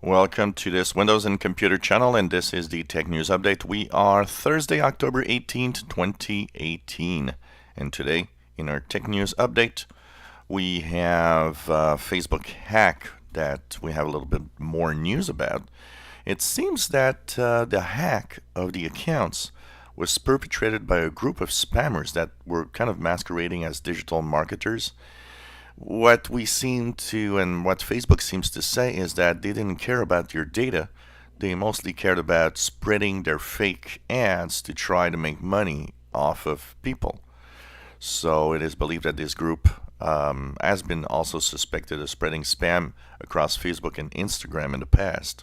Welcome to this Windows and Computer channel, and this is the Tech News Update. We are Thursday, October 18th, 2018. And today, in our Tech News Update, we have a Facebook hack that we have a little bit more news about. It seems that the hack of the accounts was perpetrated by a group of spammers that were kind of masquerading as digital marketers. What we seem to, and what Facebook seems to say, is that they didn't care about your data. They mostly cared about spreading their fake ads to try to make money off of people. So it is believed that this group has been also suspected of spreading spam across Facebook and Instagram in the past.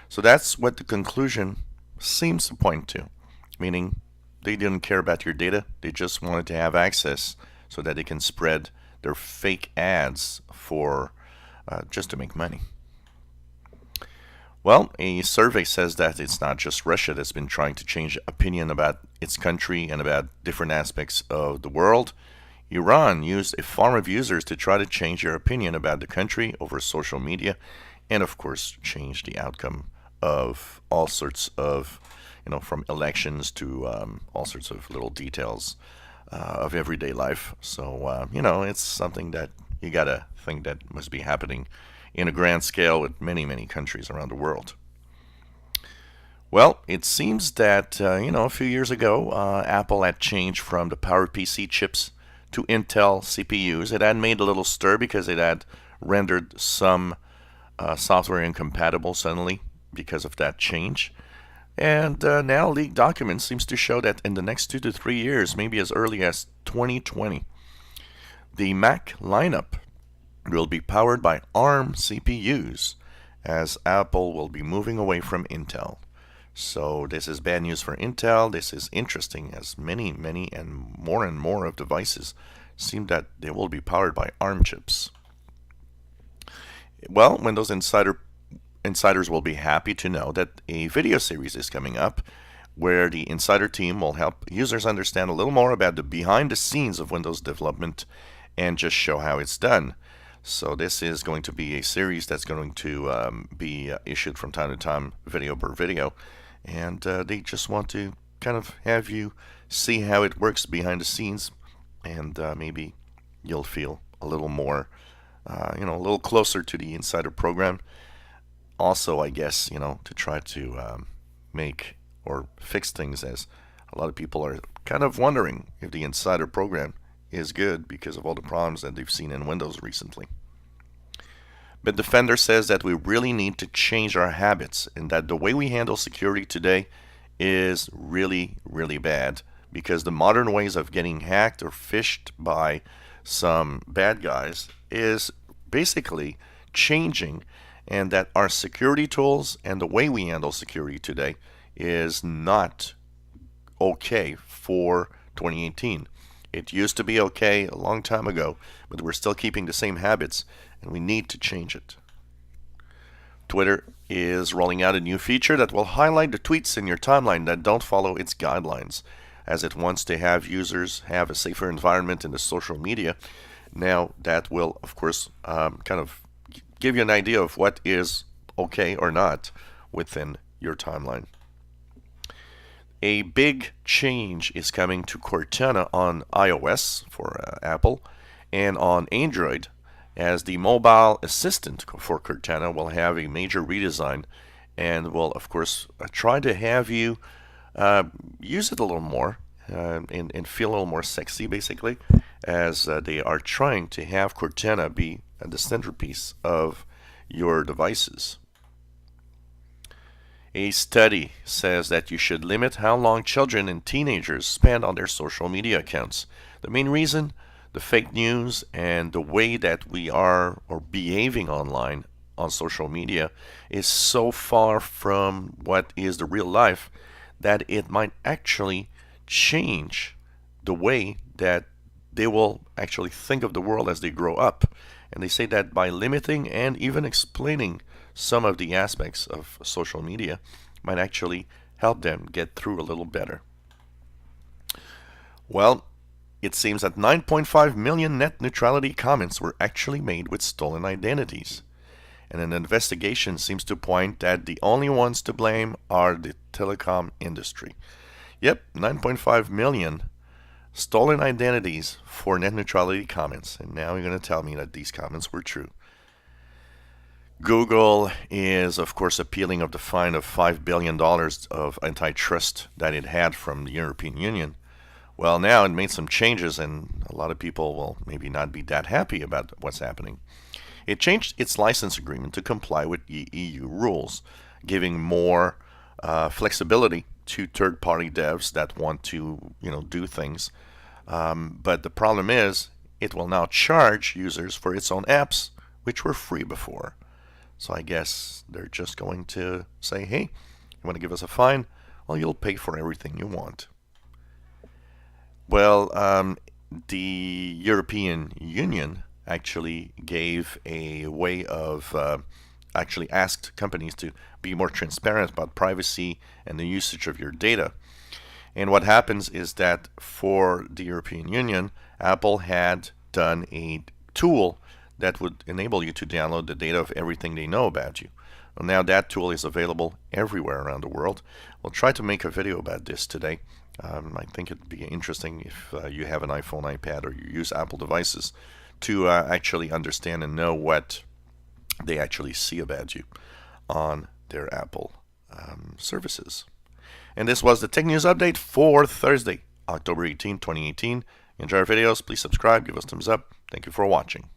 So that's what the conclusion seems to point to, meaning they didn't care about your data. They just wanted to have access so that they can spread their fake ads for just to make money. Well, a survey says that it's not just Russia that's been trying to change opinion about its country and about different aspects of the world. Iran used a farm of users to try to change their opinion about the country over social media, and of course change the outcome of all sorts of, from elections to all sorts of little details of everyday life. So, it's something that you gotta think that must be happening in a grand scale with many, many countries around the world. Well, it seems that, a few years ago, Apple had changed from the PowerPC chips to Intel CPUs. It had made a little stir because it had rendered some software incompatible suddenly because of that change. And now leaked documents seems to show that in the next 2 to 3 years, maybe as early as 2020, the Mac lineup will be powered by ARM CPUs, as Apple will be moving away from Intel. So this is bad news for Intel. This is interesting, as many and more of devices seem that they will be powered by ARM chips. Well, Windows Insiders will be happy to know that a video series is coming up where the Insider team will help users understand a little more about the behind the scenes of Windows development and just show how it's done. So this is going to be a series that's going to be issued from time to time, video per video, and they just want to kind of have you see how it works behind the scenes, and maybe you'll feel a little more, a little closer to the Insider program. Also, I guess, to try to make or fix things, as a lot of people are kind of wondering if the Insider program is good because of all the problems that they've seen in Windows recently. But Defender says that we really need to change our habits and that the way we handle security today is really, really bad because the modern ways of getting hacked or phished by some bad guys is basically changing, and that our security tools and the way we handle security today is not okay for 2018. It used to be okay a long time ago, but we're still keeping the same habits, and we need to change it. Twitter is rolling out a new feature that will highlight the tweets in your timeline that don't follow its guidelines, as it wants to have users have a safer environment in the social media. Now, that will, of course, kind of give you an idea of what is okay or not within your timeline. A big change is coming to Cortana on iOS for Apple and on Android, as the mobile assistant for Cortana will have a major redesign and will, of course, try to have you use it a little more and feel a little more sexy, basically, as they are trying to have Cortana be the centerpiece of your devices. A study says that you should limit how long children and teenagers spend on their social media accounts. The main reason? The fake news and the way that we are or behaving online on social media is so far from what is the real life that it might actually change the way that they will actually think of the world as they grow up. And they say that by limiting and even explaining some of the aspects of social media might actually help them get through a little better. Well, it seems that 9.5 million net neutrality comments were actually made with stolen identities. and an investigation seems to point that the only ones to blame are the telecom industry. Yep, 9.5 million stolen identities for net neutrality comments, and now you're going to tell me that these comments were true. Google is, of course, appealing of the fine of $5 billion of antitrust that it had from the European Union. Well, now it made some changes, and a lot of people will maybe not be that happy about what's happening. It changed its license agreement to comply with the EU rules, giving more flexibility to third-party devs that want to, do things. But the problem is, it will now charge users for its own apps, which were free before. So I guess they're just going to say, hey, you want to give us a fine? Well, you'll pay for everything you want. Well, the European Union actually gave a way of actually asked companies to be more transparent about privacy and the usage of your data. And what happens is that for the European Union, Apple had done a tool that would enable you to download the data of everything they know about you. Well, now that tool is available everywhere around the world. We'll try to make a video about this today. I think it'd be interesting if you have an iPhone, iPad, or you use Apple devices to actually understand and know what they actually see about you on their Apple services. And this was the Tech News Update for Thursday, October 18, 2018. Enjoy our videos. Please subscribe. Give us thumbs up. Thank you for watching.